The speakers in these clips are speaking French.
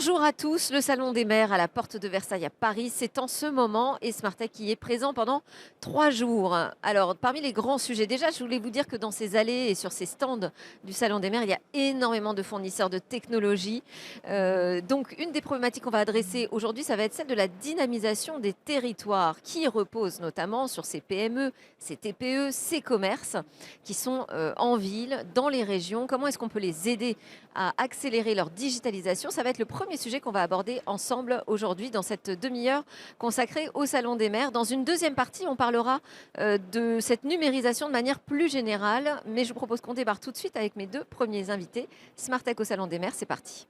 Bonjour à tous, le Salon des maires à la porte de Versailles à Paris, c'est en ce moment et Smartech y est présent pendant 3 jours. Alors, parmi les grands sujets, déjà, je voulais vous dire que dans ces allées et sur ces stands du Salon des maires, il y a énormément de fournisseurs de technologies. Donc, une des problématiques qu'on va adresser aujourd'hui, ça va être celle de la dynamisation des territoires qui repose notamment sur ces PME, ces TPE, ces commerces qui sont en ville, dans les régions. Comment est-ce qu'on peut les aider à accélérer leur digitalisation? Ça va être le premier sujet qu'on va aborder ensemble aujourd'hui dans cette demi-heure consacrée au Salon des maires. Dans une deuxième partie, on parlera de cette numérisation de manière plus générale, mais je vous propose qu'on démarre tout de suite avec mes deux premiers invités. Smartech au Salon des maires, c'est parti.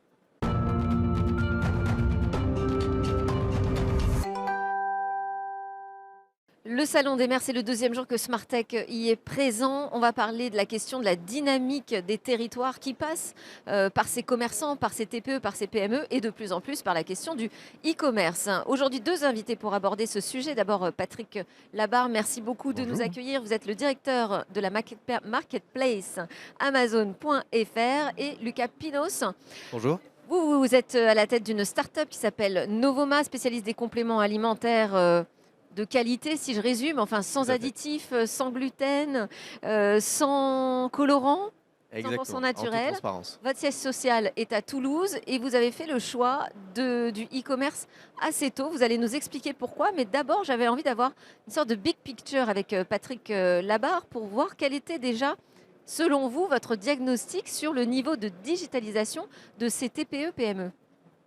Le Salon des maires, c'est le deuxième jour que Smartech y est présent. On va parler de la question de la dynamique des territoires qui passent par ces commerçants, par ces TPE, par ces PME et de plus en plus par la question du e-commerce. Aujourd'hui, deux invités pour aborder ce sujet. D'abord, Patrick Labarre, merci beaucoup de nous Bonjour. accueillir. Vous êtes le directeur de la marketplace Amazon.fr et Lucas Pinos. Bonjour. Vous êtes à la tête d'une start-up qui s'appelle Novoma, spécialiste des compléments alimentaires de qualité, si je résume, enfin sans Tout à fait. additifs, sans gluten, sans colorant, 100% Exactement, en toute naturel. transparence. Votre siège social est à Toulouse et vous avez fait le choix du e-commerce assez tôt. Vous allez nous expliquer pourquoi, mais d'abord j'avais envie d'avoir une sorte de big picture avec Patrick Labarre pour voir quel était déjà, selon vous, votre diagnostic sur le niveau de digitalisation de ces TPE-PME.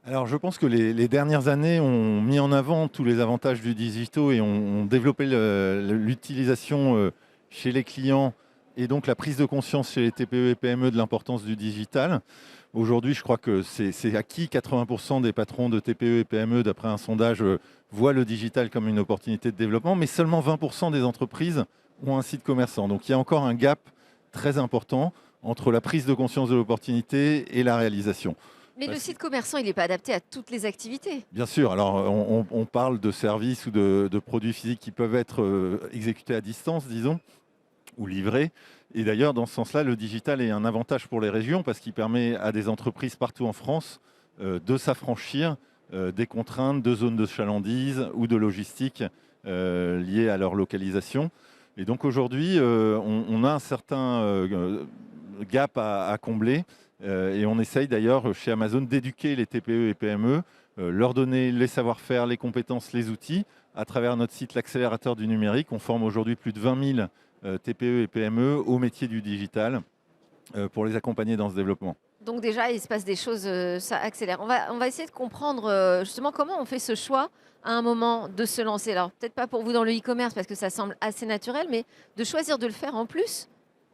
Alors je pense que les dernières années ont mis en avant tous les avantages du digital et ont développé l'utilisation chez les clients et donc la prise de conscience chez les TPE et PME de l'importance du digital. Aujourd'hui, je crois que c'est acquis. 80% des patrons de TPE et PME, d'après un sondage, voient le digital comme une opportunité de développement, mais seulement 20% des entreprises ont un site commerçant. Donc il y a encore un gap très important entre la prise de conscience de l'opportunité et la réalisation. Mais le Parce site commerçant, il n'est pas adapté à toutes les activités. Bien sûr, alors on parle de services ou de produits physiques qui peuvent être exécutés à distance, disons, ou livrés. Et d'ailleurs, dans ce sens-là, le digital est un avantage pour les régions parce qu'il permet à des entreprises partout en France de s'affranchir des contraintes de zones de chalandise ou de logistique liées à leur localisation. Et donc aujourd'hui, on a un certain gap à combler. Et on essaye d'ailleurs chez Amazon d'éduquer les TPE et PME, leur donner les savoir-faire, les compétences, les outils. À travers notre site, l'accélérateur du numérique, on forme aujourd'hui plus de 20 000 TPE et PME au métier du digital pour les accompagner dans ce développement. Donc déjà, il se passe des choses, ça accélère. On va essayer de comprendre justement comment on fait ce choix à un moment de se lancer. Alors peut-être pas pour vous dans le e-commerce parce que ça semble assez naturel, mais de choisir de le faire en plus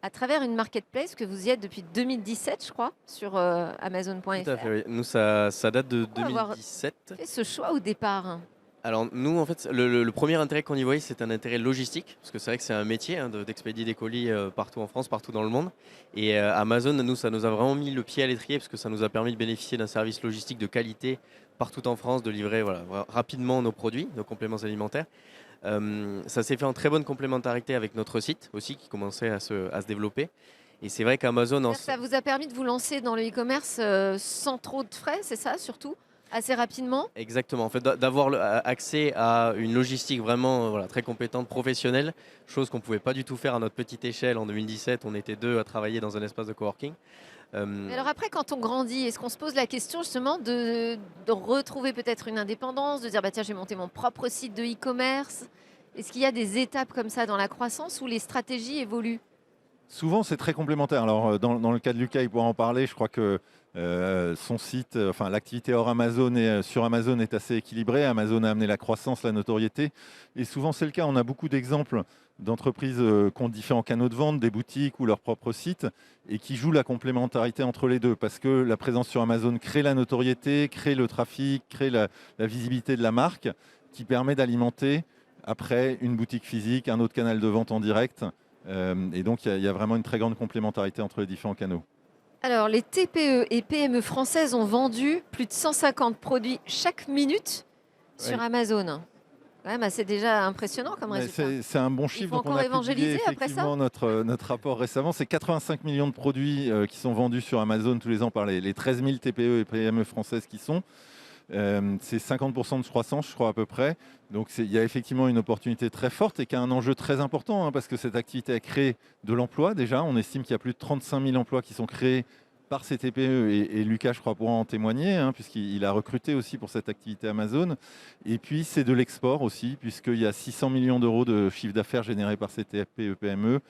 à travers une marketplace que vous y êtes depuis 2017, je crois, sur Tout à fait, Amazon.fr. oui. Nous, ça date de Pourquoi avoir 2017. fait ce choix au départ? Alors, nous, en fait, le premier intérêt qu'on y voyait, c'est un intérêt logistique, parce que c'est vrai que c'est un métier hein, d'expédier des colis partout en France, partout dans le monde. Et Amazon, nous, ça nous a vraiment mis le pied à l'étrier, parce que ça nous a permis de bénéficier d'un service logistique de qualité partout en France, de livrer voilà, rapidement nos produits, nos compléments alimentaires. Ça s'est fait en très bonne complémentarité avec notre site aussi, qui commençait à se développer. Et c'est vrai qu'Amazon, Ça vous a permis de vous lancer dans le e-commerce sans trop de frais, c'est ça surtout? Assez rapidement? exactement, en fait, d'avoir accès à une logistique vraiment voilà, très compétente, professionnelle, chose qu'on ne pouvait pas du tout faire à notre petite échelle en 2017. On était deux à travailler dans un espace de coworking. Mais alors après, quand on grandit, est-ce qu'on se pose la question justement de retrouver peut-être une indépendance, de dire bah tiens, j'ai monté mon propre site de e-commerce? Est-ce qu'il y a des étapes comme ça dans la croissance où les stratégies évoluent? Souvent, c'est très complémentaire. Alors, dans le cas de Lucas, il pourra en parler. Je crois que son site, enfin l'activité hors Amazon et sur Amazon est assez équilibrée. Amazon a amené la croissance, la notoriété. Et souvent, c'est le cas. On a beaucoup d'exemples d'entreprises qui ont différents canaux de vente, des boutiques ou leur propre site, et qui jouent la complémentarité entre les deux. Parce que la présence sur Amazon crée la notoriété, crée le trafic, crée la visibilité de la marque, qui permet d'alimenter après une boutique physique, un autre canal de vente en direct. Et donc, il y a vraiment une très grande complémentarité entre les différents canaux. Alors, les TPE et PME françaises ont vendu plus de 150 produits chaque minute sur Oui. Amazon. Quand même, c'est déjà impressionnant comme Mais résultat. c'est un bon Il chiffre. faut Donc on encore a publié évangéliser après ça? effectivement notre rapport récemment. C'est 85 millions de produits qui sont vendus sur Amazon tous les ans par les 13 000 TPE et PME françaises qui sont. C'est 50% de croissance, je crois, à peu près. Donc il y a effectivement une opportunité très forte et qui a un enjeu très important, hein, parce que cette activité a créé de l'emploi déjà. On estime qu'il y a plus de 35 000 emplois qui sont créés par ces TPE et Lucas, je crois, pourra en témoigner, hein, puisqu'il a recruté aussi pour cette activité Amazon. Et puis, c'est de l'export aussi, puisqu'il y a 600 millions d'euros de chiffre d'affaires généré par ces TPE-PME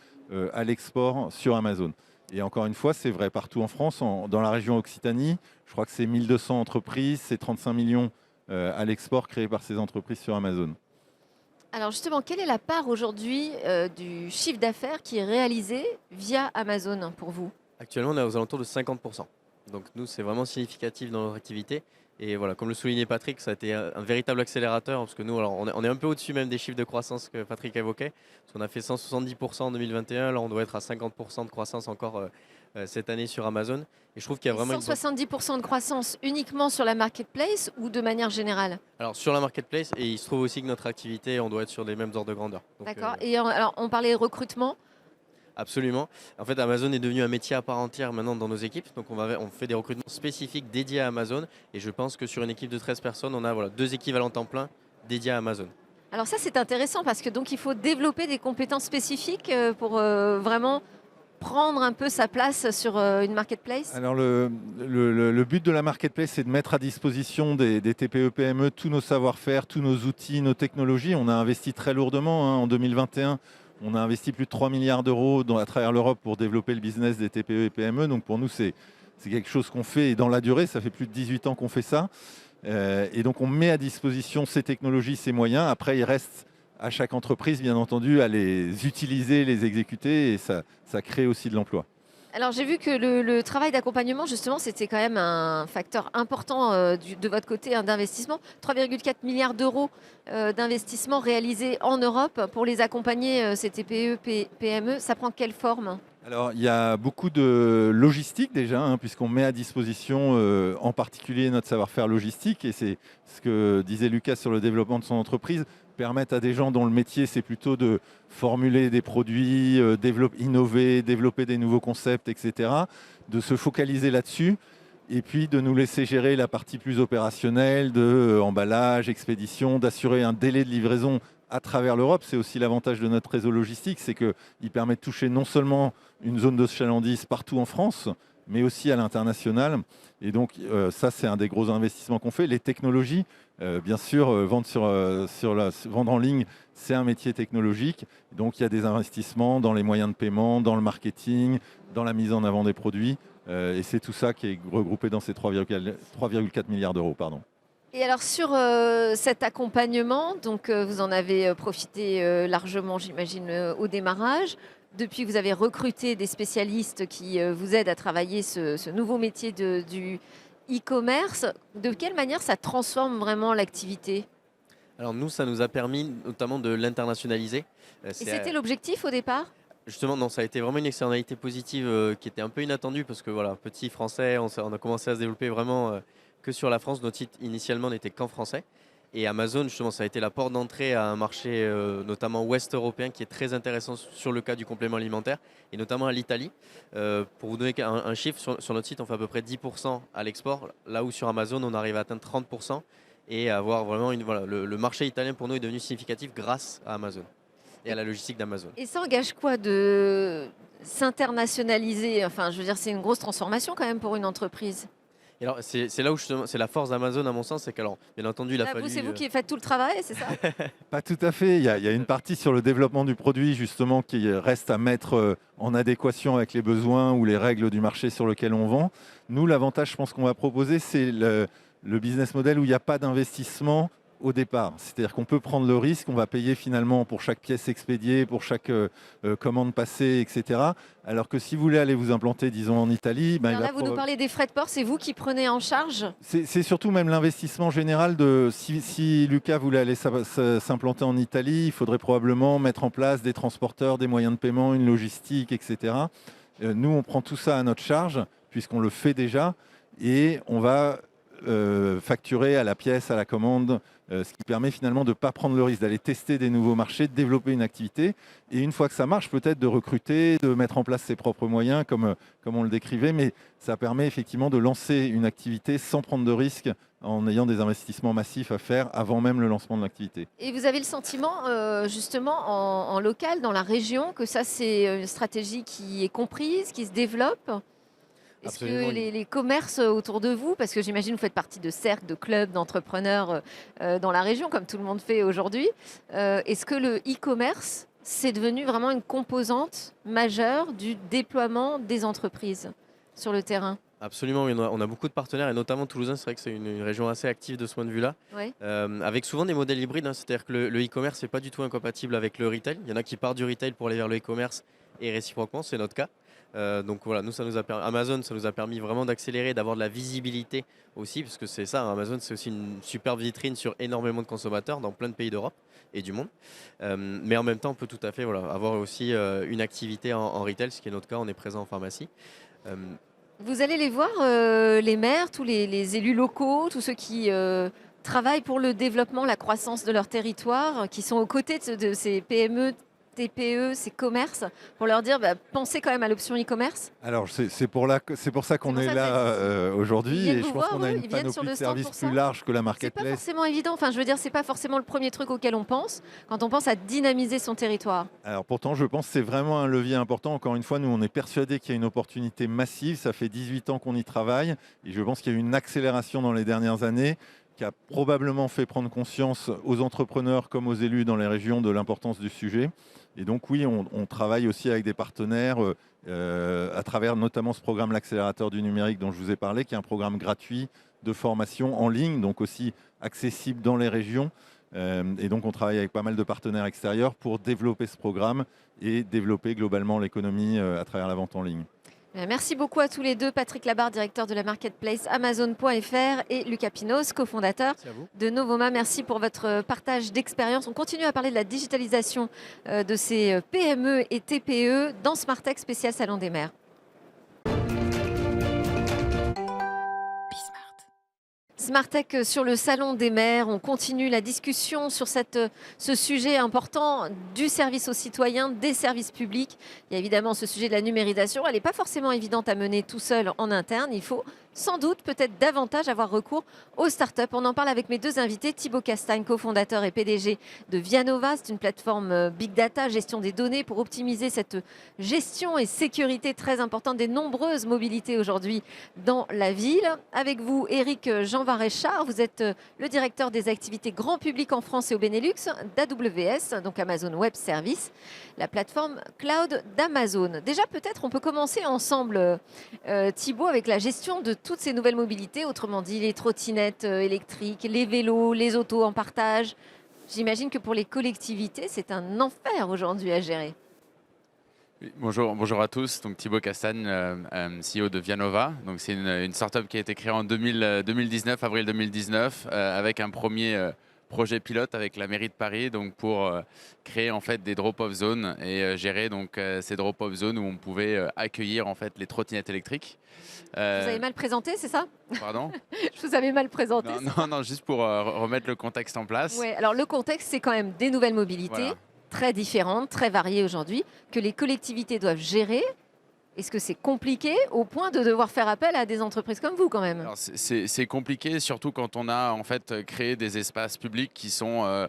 à l'export sur Amazon. Et encore une fois, c'est vrai partout en France, dans la région Occitanie. Je crois que c'est 1200 entreprises, c'est 35 millions à l'export créés par ces entreprises sur Amazon. Alors justement, quelle est la part aujourd'hui du chiffre d'affaires qui est réalisé via Amazon pour vous? Actuellement, on est aux alentours de 50%. Donc nous, c'est vraiment significatif dans notre activité. Et voilà, comme le soulignait Patrick, ça a été un véritable accélérateur, parce que nous, alors, on est un peu au-dessus même des chiffres de croissance que Patrick évoquait. Parce qu'on a fait 170% en 2021, là on doit être à 50% de croissance encore cette année sur Amazon. Et je trouve qu'il y a vraiment 170% de croissance uniquement sur la marketplace ou de manière générale? Alors sur la marketplace, et il se trouve aussi que notre activité, on doit être sur les mêmes ordres de grandeur. Donc, D'accord. Et alors, on parlait recrutement. absolument. En fait, Amazon est devenu un métier à part entière maintenant dans nos équipes. Donc, on fait des recrutements spécifiques dédiés à Amazon. Et je pense que sur une équipe de 13 personnes, on a 2 équivalents temps plein dédiés à Amazon. Alors ça, c'est intéressant parce que donc il faut développer des compétences spécifiques pour vraiment prendre un peu sa place sur une marketplace. Alors le but de la marketplace, c'est de mettre à disposition des TPE-PME tous nos savoir-faire, tous nos outils, nos technologies. On a investi très lourdement, hein, en 2021. On a investi plus de 3 milliards d'euros à travers l'Europe pour développer le business des TPE et PME. Donc pour nous, c'est quelque chose qu'on fait dans la durée. Ça fait plus de 18 ans qu'on fait ça. Et donc on met à disposition ces technologies, ces moyens. Après, il reste à chaque entreprise, bien entendu, à les utiliser, les exécuter. Et ça crée aussi de l'emploi. Alors j'ai vu que le travail d'accompagnement, justement, c'était quand même un facteur important de votre côté, hein, d'investissement. 3,4 milliards d'euros d'investissement réalisés en Europe pour les accompagner, ces TPE, PME. Ça prend quelle forme? Alors, il y a beaucoup de logistique déjà, hein, puisqu'on met à disposition en particulier notre savoir-faire logistique. Et c'est ce que disait Lucas sur le développement de son entreprise, permettre à des gens dont le métier, c'est plutôt de formuler des produits, innover, développer des nouveaux concepts, etc., de se focaliser là-dessus. Et puis de nous laisser gérer la partie plus opérationnelle de emballage, expédition, d'assurer un délai de livraison à travers l'Europe. C'est aussi l'avantage de notre réseau logistique, c'est qu'il permet de toucher non seulement une zone de chalandise partout en France, mais aussi à l'international. Et donc ça, c'est un des gros investissements qu'on fait. Les technologies, bien sûr, vendre en ligne, c'est un métier technologique. Donc il y a des investissements dans les moyens de paiement, dans le marketing, dans la mise en avant des produits. Et c'est tout ça qui est regroupé dans ces 3,4 milliards d'euros. Pardon. Et alors sur cet accompagnement, donc vous en avez profité largement, j'imagine, au démarrage. Depuis, vous avez recruté des spécialistes qui vous aident à travailler ce nouveau métier du e-commerce. De quelle manière ça transforme vraiment l'activité? Alors nous, ça nous a permis notamment de l'internationaliser. Et c'était l'objectif au départ? Justement, non, ça a été vraiment une externalité positive qui était un peu inattendue parce que voilà, petit français, on a commencé à se développer vraiment que sur la France. Notre site initialement n'était qu'en français. Et Amazon, justement, ça a été la porte d'entrée à un marché notamment ouest européen qui est très intéressant sur le cas du complément alimentaire et notamment à l'Italie. Pour vous donner un chiffre, sur notre site, on fait à peu près 10% à l'export, là où sur Amazon, on arrive à atteindre 30% et avoir vraiment le marché italien pour nous est devenu significatif grâce à Amazon et à la logistique d'Amazon. Et ça engage quoi de s'internationaliser? Enfin, je veux dire, c'est une grosse transformation quand même pour une entreprise. Et alors, c'est là où c'est la force d'Amazon à mon sens, c'est qu'alors, bien entendu, il a Là, fallu... c'est vous qui faites tout le travail, c'est ça? Pas tout à fait. Il y a une partie sur le développement du produit, justement, qui reste à mettre en adéquation avec les besoins ou les règles du marché sur lequel on vend. Nous, l'avantage, je pense, qu'on va proposer, c'est le business model où il n'y a pas d'investissement au départ. C'est-à-dire qu'on peut prendre le risque, on va payer finalement pour chaque pièce expédiée, pour chaque commande passée, etc. Alors que si vous voulez aller vous implanter, disons, en Italie... Alors là, vous nous parlez des frais de port, c'est vous qui prenez en charge? C'est surtout même l'investissement général de... Si Lucas voulait aller s'implanter en Italie, il faudrait probablement mettre en place des transporteurs, des moyens de paiement, une logistique, etc. Nous, on prend tout ça à notre charge, puisqu'on le fait déjà, et on va facturer à la pièce, à la commande, ce qui permet finalement de ne pas prendre le risque d'aller tester des nouveaux marchés, de développer une activité. Et une fois que ça marche, peut-être de recruter, de mettre en place ses propres moyens, comme on le décrivait. Mais ça permet effectivement de lancer une activité sans prendre de risque, en ayant des investissements massifs à faire avant même le lancement de l'activité. Et vous avez le sentiment, justement, en local, dans la région, que ça, c'est une stratégie qui est comprise, qui se développe? Est-ce Absolument. que les commerces autour de vous, parce que j'imagine que vous faites partie de cercles, de clubs, d'entrepreneurs dans la région, comme tout le monde fait aujourd'hui, est-ce que le e-commerce, c'est devenu vraiment une composante majeure du déploiement des entreprises sur le terrain? Absolument, oui, on a beaucoup de partenaires et notamment Toulousain, c'est vrai que c'est une région assez active de ce point de vue-là, Oui. avec souvent des modèles hybrides, hein, c'est-à-dire que le e-commerce n'est pas du tout incompatible avec le retail. Il y en a qui partent du retail pour aller vers le e-commerce et réciproquement, c'est notre cas. Donc voilà, nous, Amazon, ça nous a permis vraiment d'accélérer, d'avoir de la visibilité aussi, parce que c'est ça, hein, Amazon, c'est aussi une superbe vitrine sur énormément de consommateurs dans plein de pays d'Europe et du monde. Mais en même temps, on peut tout à fait avoir aussi une activité en retail, ce qui est notre cas, on est présent en pharmacie. Euh, Vous allez les voir, les maires, tous les élus locaux, tous ceux qui travaillent pour le développement, la croissance de leur territoire, qui sont aux côtés de ces PME, TPE, ces commerces, pour leur dire bah, pensez quand même à l'option e-commerce. Alors, c'est pour ça qu'on pour est ça que là vous êtes ici. Ils aujourd'hui, viennent et vous je pense voir, qu'on a eux, une ils viennent sur panoplie le de stand services pour ça. plus large que la C'est pas marketplace. forcément évident. Enfin, je veux dire, c'est pas forcément le premier truc auquel on pense quand on pense à dynamiser son territoire. Alors pourtant, je pense que c'est vraiment un levier important. Encore une fois, nous, on est persuadés qu'il y a une opportunité massive. Ça fait 18 ans qu'on y travaille, et je pense qu'il y a eu une accélération dans les dernières années qui a probablement fait prendre conscience aux entrepreneurs comme aux élus dans les régions de l'importance du sujet. Et donc oui, on travaille aussi avec des partenaires à travers notamment ce programme L'Accélérateur du numérique dont je vous ai parlé, qui est un programme gratuit de formation en ligne, donc aussi accessible dans les régions. Et donc on travaille avec pas mal de partenaires extérieurs pour développer ce programme et développer globalement l'économie à travers la vente en ligne. Merci beaucoup à tous les deux, Patrick Labarre, directeur de la marketplace Amazon.fr et Lucas Pinos, cofondateur Merci à vous. de Novoma. Merci pour votre partage d'expérience. On continue à parler de la digitalisation de ces PME et TPE dans Smartech spécial Salon des maires. Smartech sur le Salon des maires, on continue la discussion sur ce sujet important du service aux citoyens, des services publics. Il y a évidemment ce sujet de la numérisation, elle n'est pas forcément évidente à mener tout seul en interne. Il faut sans doute peut-être davantage avoir recours aux startups. On en parle avec mes deux invités, Thibaut Castagne, cofondateur et PDG de Vianova. C'est une plateforme Big Data, gestion des données pour optimiser cette gestion et sécurité très importante des nombreuses mobilités aujourd'hui dans la ville. Avec vous, Éric Jean Varéchard, vous êtes le directeur des activités grand public en France et au Benelux d'AWS, donc Amazon Web Services, la plateforme cloud d'Amazon. Déjà, peut-être on peut commencer ensemble, Thibaut, avec la gestion de toutes ces nouvelles mobilités, autrement dit les trottinettes électriques, les vélos, les autos en partage. J'imagine que pour les collectivités, c'est un enfer aujourd'hui à gérer. Oui, bonjour à tous. Donc Thibaut Castagne, CEO de Vianova. Donc c'est une startup qui a été créée en 2019, avril 2019, avec un premier projet pilote avec la mairie de Paris, donc pour créer en fait des drop-off zones et gérer donc ces drop-off zones où on pouvait accueillir en fait les trottinettes électriques. Vous avez mal présenté, c'est ça? Pardon? Je vous avais mal présenté. Non, juste pour remettre le contexte en place. Ouais, alors le contexte, c'est quand même des nouvelles mobilités. Voilà. Très différentes, très variées aujourd'hui, que les collectivités doivent gérer. Est-ce que c'est compliqué au point de devoir faire appel à des entreprises comme vous quand même? Alors c'est compliqué, surtout quand on a en fait créé des espaces publics qui sont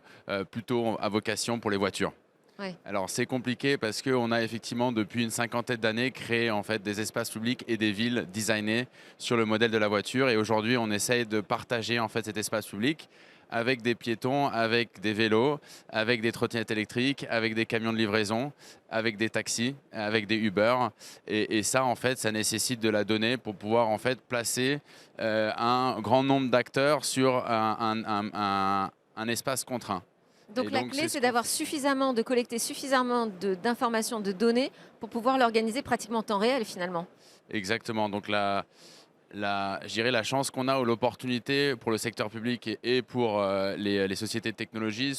plutôt à vocation pour les voitures. Ouais. Alors c'est compliqué parce qu'on a effectivement depuis une cinquantaine d'années créé en fait des espaces publics et des villes designées sur le modèle de la voiture, et aujourd'hui on essaye de partager en fait cet espace public avec des piétons, avec des vélos, avec des trottinettes électriques, avec des camions de livraison, avec des taxis, avec des Uber. Et ça, en fait, ça nécessite de la donnée pour pouvoir en fait placer un grand nombre d'acteurs sur un espace contraint. Donc la clé, c'est d'avoir suffisamment, de collecter suffisamment d'informations, de données pour pouvoir l'organiser pratiquement en temps réel finalement. Exactement. Donc je dirais la chance qu'on a ou l'opportunité pour le secteur public et pour les sociétés de technologie,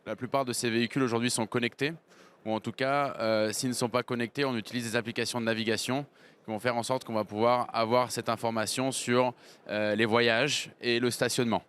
la plupart de ces véhicules aujourd'hui sont connectés, ou en tout cas, s'ils ne sont pas connectés, on utilise des applications de navigation qui vont faire en sorte qu'on va pouvoir avoir cette information sur les voyages et le stationnement.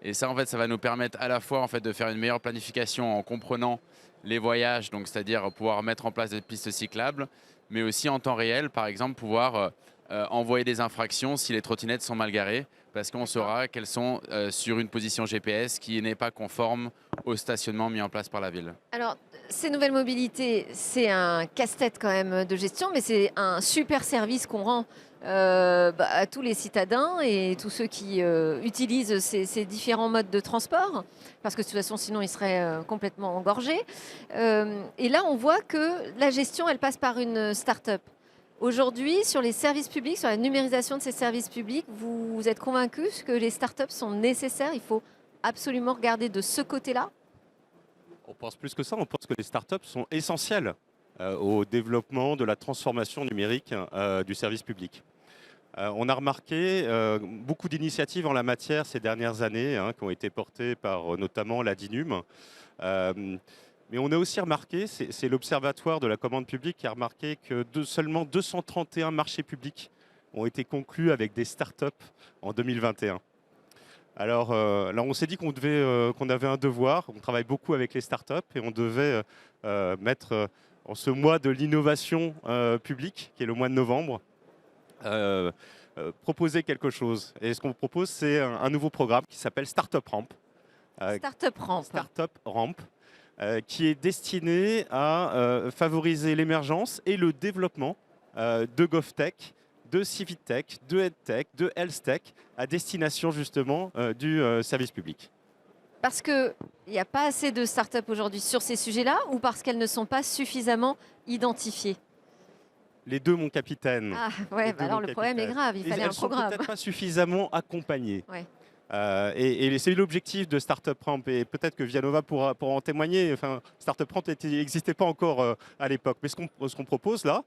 Et ça, en fait, ça va nous permettre à la fois en fait, de faire une meilleure planification en comprenant les voyages, donc c'est-à-dire pouvoir mettre en place des pistes cyclables, mais aussi en temps réel, par exemple, pouvoir envoyer des infractions si les trottinettes sont mal garées, parce qu'on saura qu'elles sont sur une position GPS qui n'est pas conforme au stationnement mis en place par la ville. Alors, ces nouvelles mobilités, c'est un casse-tête quand même de gestion, mais c'est un super service qu'on rend à tous les citadins et tous ceux qui utilisent ces différents modes de transport, parce que de toute façon, sinon, ils seraient complètement engorgés. Et là, on voit que la gestion, elle passe par une start-up. Aujourd'hui, sur les services publics, sur la numérisation de ces services publics, vous êtes convaincus que les start-up sont nécessaires? Il faut absolument regarder de ce côté-là? On pense plus que ça, on pense que les startups sont essentielles au développement de la transformation numérique du service public. On a remarqué beaucoup d'initiatives en la matière ces dernières années qui ont été portées par notamment la DINUM. Mais on a aussi remarqué, c'est l'Observatoire de la commande publique qui a remarqué que seulement 231 marchés publics ont été conclus avec des startups en 2021. Alors là, on s'est dit qu'on avait un devoir. On travaille beaucoup avec les startups et on devait mettre en ce mois de l'innovation publique, qui est le mois de novembre, proposer quelque chose. Et ce qu'on propose, c'est un nouveau programme qui s'appelle Startup Ramp. Startup Ramp. Startup Ramp, qui est destiné à favoriser l'émergence et le développement de GovTech, de Civitech, de EdTech, de HealthTech, à destination justement du service public. Parce qu'il n'y a pas assez de startups aujourd'hui sur ces sujets-là ou parce qu'elles ne sont pas suffisamment identifiées? Les deux, mon capitaine. Ah ouais, bah alors le problème est grave, il fallait un programme. Elles sont peut-être pas suffisamment accompagnées. Ouais. Et c'est l'objectif de Startup Ramp, et peut-être que Vianova pourra en témoigner. Enfin, Startup Ramp n'existait pas encore à l'époque. Mais ce qu'on propose là,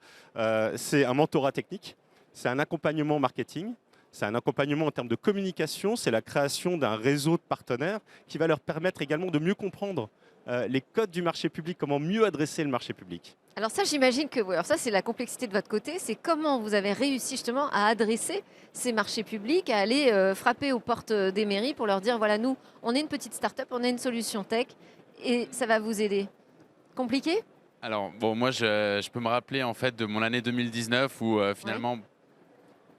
c'est un mentorat technique, c'est un accompagnement marketing, c'est un accompagnement en termes de communication, c'est la création d'un réseau de partenaires qui va leur permettre également de mieux comprendre les codes du marché public, comment mieux adresser le marché public. Alors ça, j'imagine que alors ça, c'est la complexité de votre côté. C'est comment vous avez réussi justement à adresser ces marchés publics, à aller frapper aux portes des mairies pour leur dire, voilà, nous, on est une petite start-up, on a une solution tech et ça va vous aider. Compliqué? Alors, bon, moi, je peux me rappeler en fait de mon année 2019 où finalement,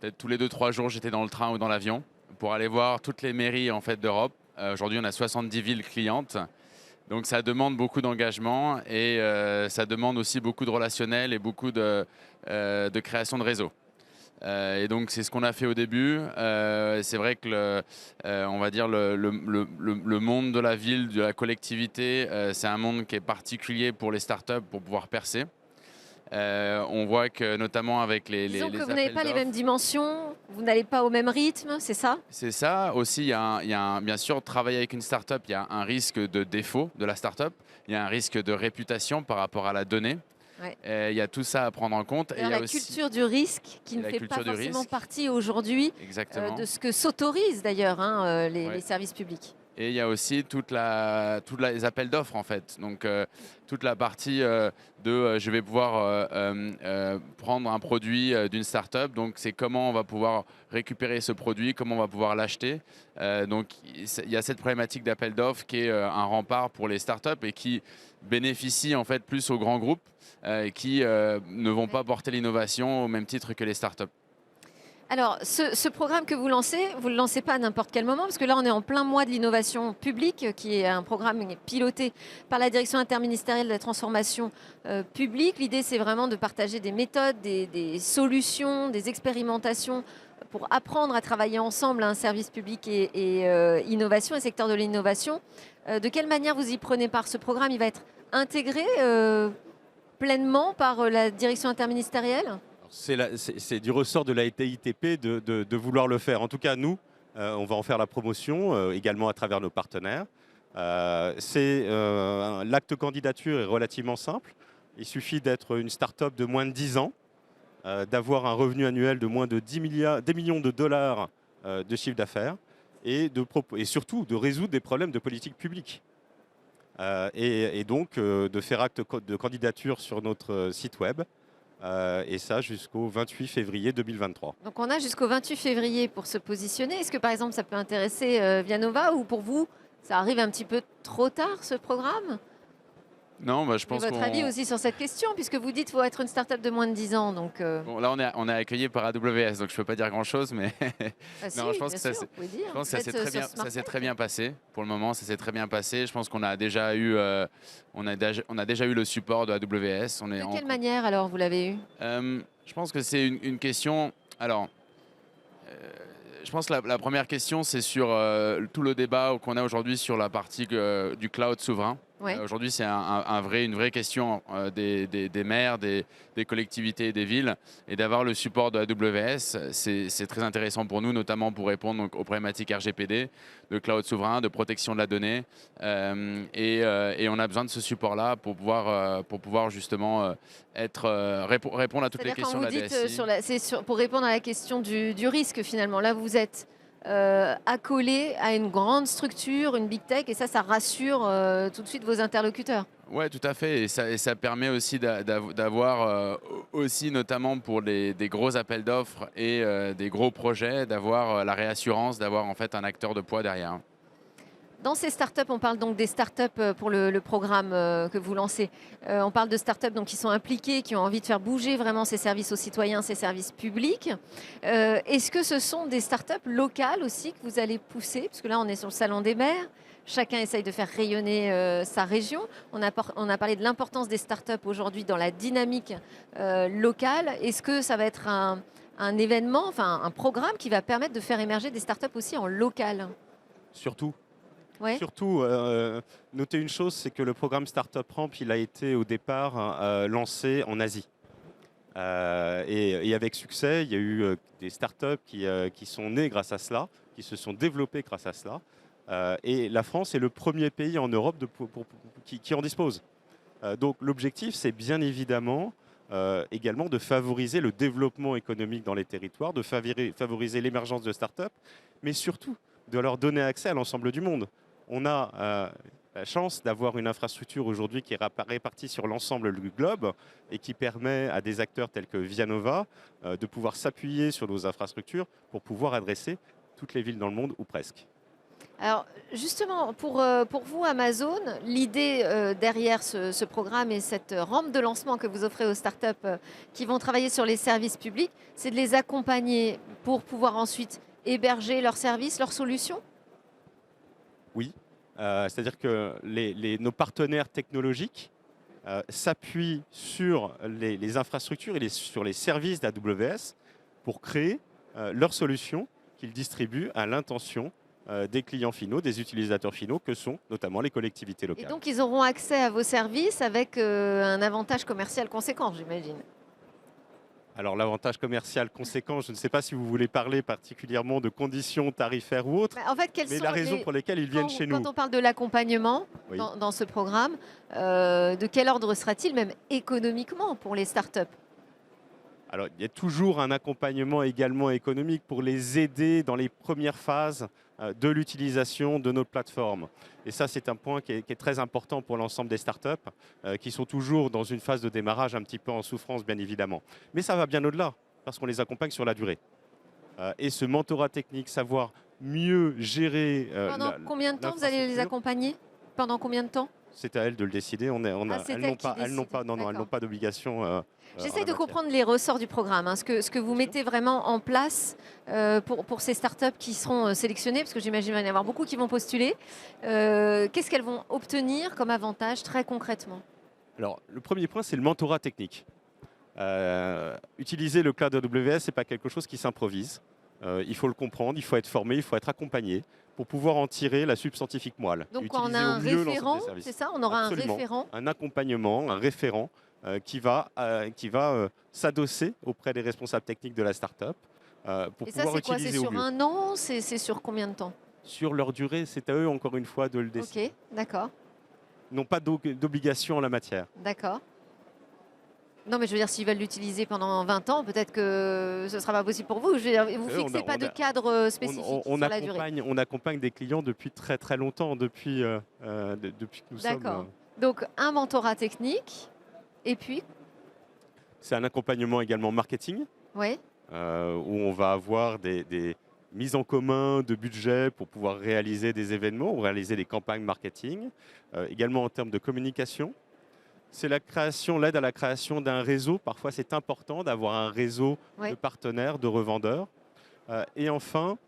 peut-être tous les 2-3 jours, j'étais dans le train ou dans l'avion pour aller voir toutes les mairies en fait d'Europe. Aujourd'hui, on a 70 villes clientes. Donc ça demande beaucoup d'engagement et ça demande aussi beaucoup de relationnel et beaucoup de création de réseau. Et donc c'est ce qu'on a fait au début. C'est vrai que on va dire le monde de la ville, de la collectivité, c'est un monde qui est particulier pour les startups pour pouvoir percer. On voit que notamment avec Disons les que vous n'avez pas les d'offres, mêmes dimensions, vous n'allez pas au même rythme, c'est ça? c'est ça. Aussi, bien sûr, travailler avec une start-up, il y a un risque de défaut de la start-up. Il y a un risque de réputation par rapport à la donnée. Ouais. Il y a tout ça à prendre en compte. Et il y a La aussi culture du risque qui ne la fait pas culture du forcément risque. partie aujourd'hui Exactement. de ce que s'autorisent d'ailleurs les Ouais. services publics. Et il y a aussi les appels d'offres en fait. Donc toute la partie je vais pouvoir prendre un produit d'une start-up. Donc c'est comment on va pouvoir récupérer ce produit, comment on va pouvoir l'acheter. Donc il y a cette problématique d'appel d'offres qui est un rempart pour les start-up et qui bénéficie en fait plus aux grands groupes qui ne vont pas porter l'innovation au même titre que les start-up. Alors, ce programme que vous ne le lancez pas à n'importe quel moment, parce que là, on est en plein mois de l'innovation publique, qui est un programme piloté par la Direction interministérielle de la transformation publique. L'idée, c'est vraiment de partager des méthodes, des solutions, des expérimentations pour apprendre à travailler ensemble un service public et innovation, un secteur de l'innovation. De quelle manière vous y prenez part? Ce programme, il va être intégré pleinement par la Direction interministérielle? C'est du ressort de la TITP de vouloir le faire. En tout cas, nous, on va en faire la promotion également à travers nos partenaires. L'acte candidature est relativement simple. Il suffit d'être une start-up de moins de 10 ans, d'avoir un revenu annuel de moins de 10 millions de dollars de chiffre d'affaires et surtout de résoudre des problèmes de politique publique. et donc de faire acte de candidature sur notre site web, et ça jusqu'au 28 février 2023. Donc on a jusqu'au 28 février pour se positionner. Est-ce que par exemple ça peut intéresser Vianova ou pour vous ça arrive un petit peu trop tard ce programme? Non, bah, je Et pense votre avis aussi sur cette question puisque vous dites qu'il faut être une start-up de moins de 10 ans. Donc, Bon, là, on est accueilli par AWS, donc je ne peux pas dire grand-chose, mais non, je pense que ça s'est très bien passé. Pour le moment, ça s'est très bien passé. Je pense qu'on a déjà eu, on a déjà eu le support de AWS. De quelle manière alors vous l'avez eu? Je pense que c'est une question. Alors, je pense que la première question, c'est sur tout le débat qu'on a aujourd'hui sur la partie du cloud souverain. Ouais. Aujourd'hui, c'est une vraie question des maires, des collectivités et des villes. Et d'avoir le support de AWS, c'est très intéressant pour nous, notamment pour répondre donc, aux problématiques RGPD, de cloud souverain, de protection de la donnée. Et on a besoin de ce support-là pour pouvoir justement répondre à toutes les questions de la DSI. Pour répondre à la question du risque finalement. Là, vous êtes accolé à une grande structure, une big tech, et ça rassure tout de suite vos interlocuteurs. Oui, tout à fait. Et ça permet aussi d'avoir, aussi notamment pour des gros appels d'offres et des gros projets, d'avoir la réassurance d'avoir en fait un acteur de poids derrière. Dans ces startups, on parle donc des startups pour le programme que vous lancez. On parle de startups donc, qui sont impliquées, qui ont envie de faire bouger vraiment ces services aux citoyens, ces services publics. Est-ce que ce sont des startups locales aussi que vous allez pousser? Parce que là, on est sur le Salon des maires. Chacun essaye de faire rayonner sa région. On a parlé de l'importance des startups aujourd'hui dans la dynamique locale. Est-ce que ça va être un événement, enfin un programme qui va permettre de faire émerger des startups aussi en local? Surtout. Ouais. Surtout, notez une chose, c'est que le programme Startup Ramp, il a été au départ lancé en Asie. Et avec succès, il y a eu des startups qui sont nées grâce à cela, qui se sont développées grâce à cela. Et la France est le premier pays en Europe qui en dispose. Donc l'objectif, c'est bien évidemment également de favoriser le développement économique dans les territoires, de favoriser l'émergence de startups, mais surtout de leur donner accès à l'ensemble du monde. On a la chance d'avoir une infrastructure aujourd'hui qui est répartie sur l'ensemble du globe et qui permet à des acteurs tels que Vianova de pouvoir s'appuyer sur nos infrastructures pour pouvoir adresser toutes les villes dans le monde ou presque. Alors justement, pour vous Amazon, l'idée derrière ce programme et cette rampe de lancement que vous offrez aux startups qui vont travailler sur les services publics, c'est de les accompagner pour pouvoir ensuite héberger leurs services, leurs solutions? Oui, c'est-à-dire que nos partenaires technologiques s'appuient sur les infrastructures et sur les services d'AWS pour créer leurs solutions qu'ils distribuent à l'intention des clients finaux, des utilisateurs finaux, que sont notamment les collectivités locales. Et donc ils auront accès à vos services avec un avantage commercial conséquent, j'imagine. Alors l'avantage commercial conséquent, je ne sais pas si vous voulez parler particulièrement de conditions tarifaires ou autres, En fait, mais la raison pour laquelle ils viennent chez nous. Quand on parle de l'accompagnement Oui. dans ce programme, de quel ordre sera-t-il même économiquement pour les startups? Alors il y a toujours un accompagnement également économique pour les aider dans les premières phases de l'utilisation de notre plateforme. Et ça, c'est un point qui est très important pour l'ensemble des startups qui sont toujours dans une phase de démarrage un petit peu en souffrance, bien évidemment. Mais ça va bien au-delà, parce qu'on les accompagne sur la durée. Et ce mentorat technique, savoir mieux gérer... Pendant combien de temps vous allez les accompagner? Pendant combien de temps? C'est à elles de le décider. Elles n'ont pas d'obligation. J'essaie de comprendre les ressorts du programme, hein, ce que vous mettez vraiment en place pour ces startups qui seront sélectionnées, parce que j'imagine qu'il va y en avoir beaucoup qui vont postuler. Qu'est-ce qu'elles vont obtenir comme avantage très concrètement? Alors, le premier point, c'est le mentorat technique. Utiliser le cloud AWS, ce n'est pas quelque chose qui s'improvise. Il faut le comprendre, il faut être formé, il faut être accompagné pour pouvoir en tirer la substantifique moelle. Donc on a un référent, c'est ça? On aura Absolument. un référent? Un accompagnement, un référent qui va s'adosser auprès des responsables techniques de la start-up pour Et ça, pouvoir c'est quoi? C'est utiliser au sur mieux. un an? C'est sur combien de temps? Sur leur durée, c'est à eux encore une fois de le décider. Ok, d'accord, Ils n'ont pas d'obligation en la matière. d'accord. Non, mais je veux dire, s'ils veulent l'utiliser pendant 20 ans, peut-être que ce ne sera pas possible pour vous. Je veux dire, vous ne On fixez a- pas on de a- cadre spécifique on sur la durée. on accompagne des clients depuis très très longtemps, depuis que nous sommes. D'accord. Donc, un mentorat technique, et puis, C'est un accompagnement également marketing, oui, où on va avoir des mises en commun de budget pour pouvoir réaliser des événements ou réaliser des campagnes marketing. Également en termes de communication. C'est l'aide à la création d'un réseau. Parfois, c'est important d'avoir un réseau oui. de partenaires, de revendeurs. Et enfin,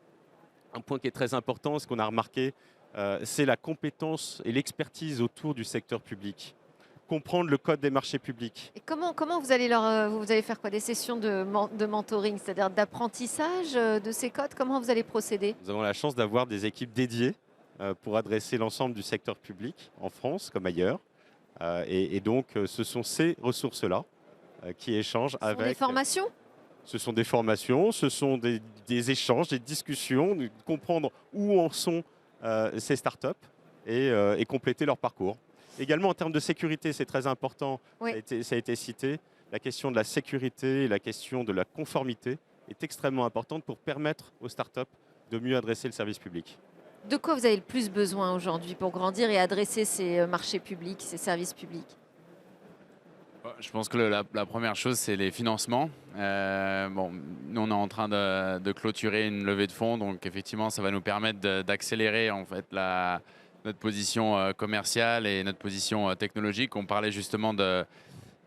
un point qui est très important, ce qu'on a remarqué, c'est la compétence et l'expertise autour du secteur public. Comprendre le code des marchés publics. Et comment vous allez vous allez faire quoi? Des sessions de mentoring, c'est-à-dire d'apprentissage de ces codes? Comment vous allez procéder? Nous avons la chance d'avoir des équipes dédiées pour adresser l'ensemble du secteur public en France comme ailleurs. Et donc, ce sont ces ressources-là qui échangent Ce sont des avec. formations? Ce sont des formations, ce sont des échanges, des discussions, de comprendre où en sont ces startups et compléter leur parcours. Également en termes de sécurité, c'est très important, Oui. ça a été cité, la question de la sécurité et la question de la conformité est extrêmement importante pour permettre aux startups de mieux adresser le service public. De quoi vous avez le plus besoin aujourd'hui pour grandir et adresser ces marchés publics, ces services publics? Je pense que la première chose, c'est les financements. Bon, nous, on est en train de clôturer une levée de fonds, donc effectivement, ça va nous permettre d'accélérer en fait notre position commerciale et notre position technologique. On parlait justement de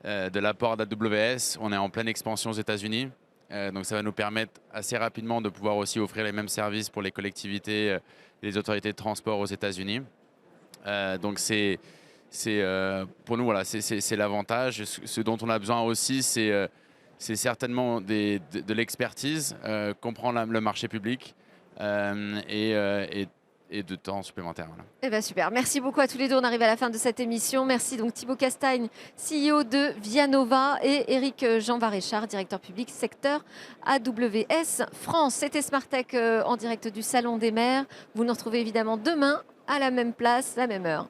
l'apport d'AWS. On est en pleine expansion aux États-Unis, donc ça va nous permettre assez rapidement de pouvoir aussi offrir les mêmes services pour les collectivités, et les autorités de transport aux États-Unis. Donc pour nous, voilà, c'est l'avantage. Ce dont on a besoin aussi, c'est certainement de l'expertise, comprendre le marché public et de temps supplémentaire. Voilà. Eh bien super, merci beaucoup à tous les deux. On arrive à la fin de cette émission. Merci donc Thibaut Castagne, CEO de Vianova, et Éric Jean Varéchard, directeur public secteur AWS France. C'était Smartech en direct du Salon des Maires. Vous nous retrouvez évidemment demain à la même place, la même heure.